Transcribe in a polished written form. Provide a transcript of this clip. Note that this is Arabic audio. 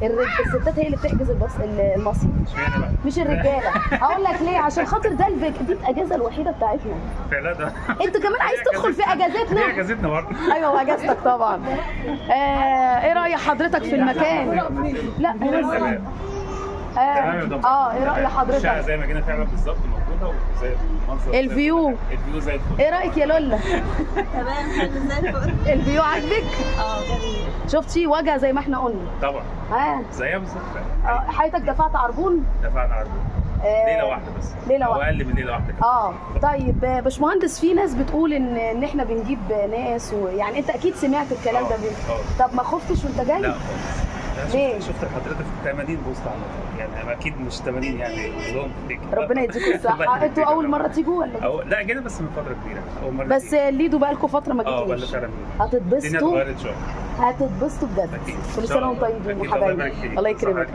الستات هي اللي بتحجز المصيف اشمعنى بقى؟ مش الرجاله. هقول لك ليه، عشان خاطر دي الاجازه الوحيده بتاعتنا. فعلا ده انت كمان عايز تدخل في اجازتنا؟ دي اجازتنا برضه. ايوه واجازتك طبعا. ايه راي حضرتك في المكان؟ لا تمام. ايه راي حضرتك؟ الشقه زي ما جينا فعلا بالظبط موجوده، وزي المنظر الفيو زي الفل. ايه رايك يا لولا؟ تمام حلو زي الفل. الفيو عاجبك؟ جميل. شفتي وجهه زي ما احنا قلنا. طبعا زيها بالظبط. حضرتك دفعت عربون؟ دفعنا عربون ليله واحده بس، ليله أو واحده، اقل من ليله واحده كده. طيب باشمهندس، في ناس بتقول ان احنا بنجيب ناس يعني انت اكيد سمعت الكلام ده. طب ما خفتش وانت جاي؟ لا خالص. ليه؟ شفت حضرتك 80 بوست عملت، يعني اكيد مش 80 يعني كلهم فيك. ربنا يديكم الصحه. انتوا اول مره تيجوا ولا؟ لا جينا بس من فتره كبيره، اول مره. بس ليدو بقى لكم فتره ما بقى جيتوش. فعلا هتتبسطوا. الدنيا اتغيرت شويه. هتتبسطوا بجد. كل سنه وانتم طيبين يا حبايبي. الله يكرمك.